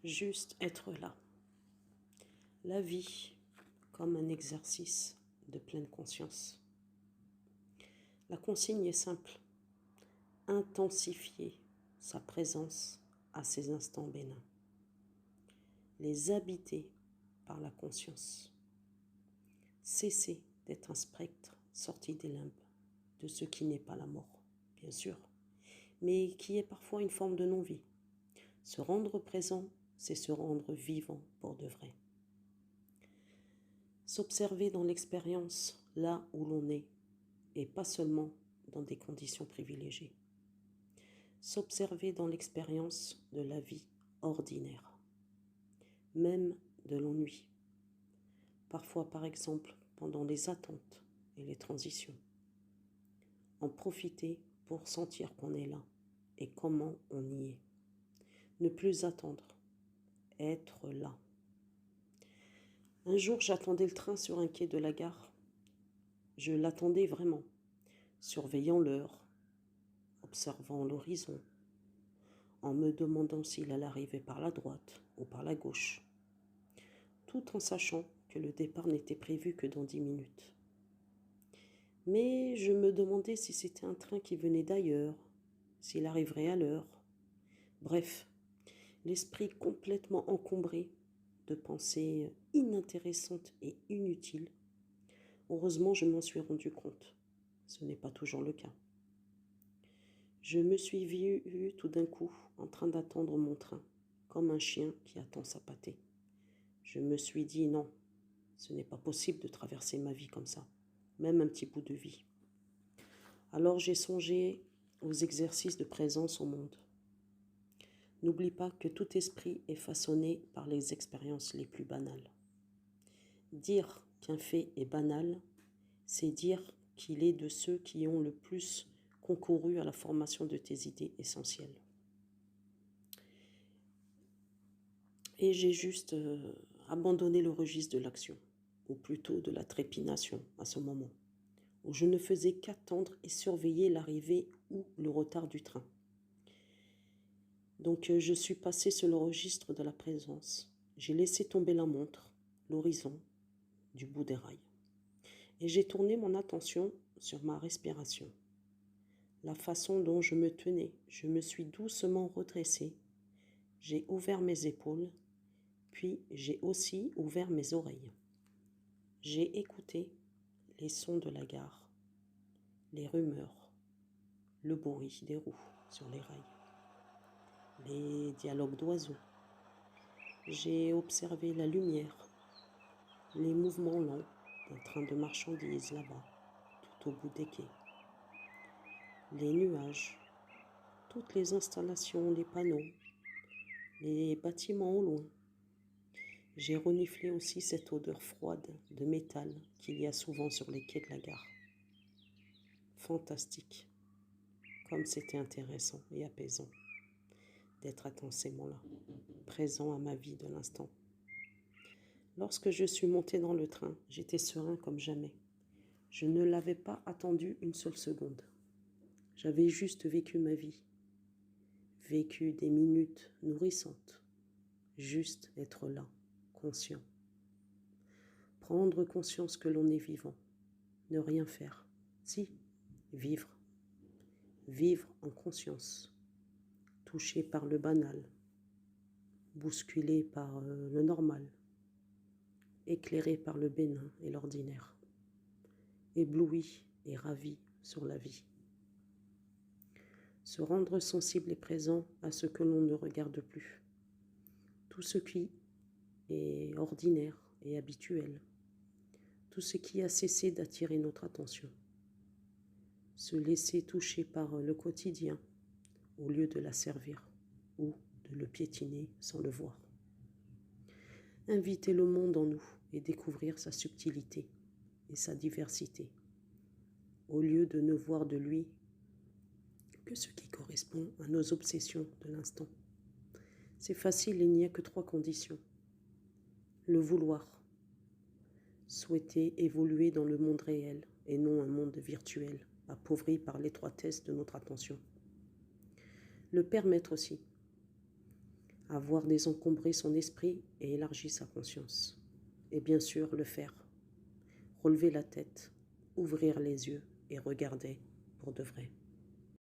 Juste être là. La vie comme un exercice de pleine conscience. La consigne est simple. Intensifier sa présence à ces instants bénins. Les habiter par la conscience. Cesser d'être un spectre sorti des limbes de ce qui n'est pas la mort, bien sûr, mais qui est parfois une forme de non-vie. Se rendre présent, c'est se rendre vivant pour de vrai. S'observer dans l'expérience là où l'on est, et pas seulement dans des conditions privilégiées. S'observer dans l'expérience de la vie ordinaire, même de l'ennui. Parfois, par exemple, pendant les attentes et les transitions. En profiter pour sentir qu'on est là et comment on y est. Ne plus attendre, être là. Un jour, j'attendais le train sur un quai de la gare. Je l'attendais vraiment, surveillant l'heure, observant l'horizon, en me demandant s'il allait arriver par la droite ou par la gauche, tout en sachant que le départ n'était prévu que dans 10 minutes. Mais je me demandais si c'était un train qui venait d'ailleurs, s'il arriverait à l'heure. Bref, l'esprit complètement encombré de pensées inintéressantes et inutiles. Heureusement, je m'en suis rendu compte. Ce n'est pas toujours le cas. Je me suis vue tout d'un coup en train d'attendre mon train, comme un chien qui attend sa pâtée. Je me suis dit non, ce n'est pas possible de traverser ma vie comme ça, même un petit bout de vie. Alors j'ai songé aux exercices de présence au monde. N'oublie pas que tout esprit est façonné par les expériences les plus banales. Dire qu'un fait est banal, c'est dire qu'il est de ceux qui ont le plus concouru à la formation de tes idées essentielles. Et j'ai juste abandonné le registre de l'action, ou plutôt de la trépination à ce moment, où je ne faisais qu'attendre et surveiller l'arrivée ou le retard du train. Donc je suis passé sur le registre de la présence. J'ai laissé tomber la montre, l'horizon, du bout des rails. Et j'ai tourné mon attention sur ma respiration. La façon dont je me tenais, je me suis doucement redressée. J'ai ouvert mes épaules, puis j'ai aussi ouvert mes oreilles. J'ai écouté les sons de la gare, les rumeurs, le bruit des roues sur les rails, les dialogues d'oiseaux. J'ai observé la lumière, les mouvements lents d'un train de marchandises là-bas, tout au bout des quais. Les nuages, toutes les installations, les panneaux, les bâtiments au loin. J'ai reniflé aussi cette odeur froide de métal qu'il y a souvent sur les quais de la gare. Fantastique, comme c'était intéressant et apaisant d'être intensément là, présent à ma vie de l'instant. Lorsque je suis monté dans le train, j'étais serein comme jamais. Je ne l'avais pas attendu une seule seconde. J'avais juste vécu ma vie, vécu des minutes nourrissantes, juste être là, conscient. Prendre conscience que l'on est vivant, ne rien faire, si, vivre. Vivre en conscience, touché par le banal, bousculé par le normal, éclairé par le bénin et l'ordinaire, ébloui et ravi sur la vie. Se rendre sensible et présent à ce que l'on ne regarde plus. Tout ce qui est ordinaire et habituel. Tout ce qui a cessé d'attirer notre attention. Se laisser toucher par le quotidien au lieu de l'asservir ou de le piétiner sans le voir. Inviter le monde en nous et découvrir sa subtilité et sa diversité, au lieu de ne voir de lui que ce qui correspond à nos obsessions de l'instant. C'est facile, il n'y a que 3 conditions. Le vouloir, souhaiter évoluer dans le monde réel et non un monde virtuel, appauvri par l'étroitesse de notre attention. Le permettre aussi. avoir désencombré son esprit et élargi sa conscience. Et bien sûr, le faire. Relever la tête, ouvrir les yeux et regarder pour de vrai.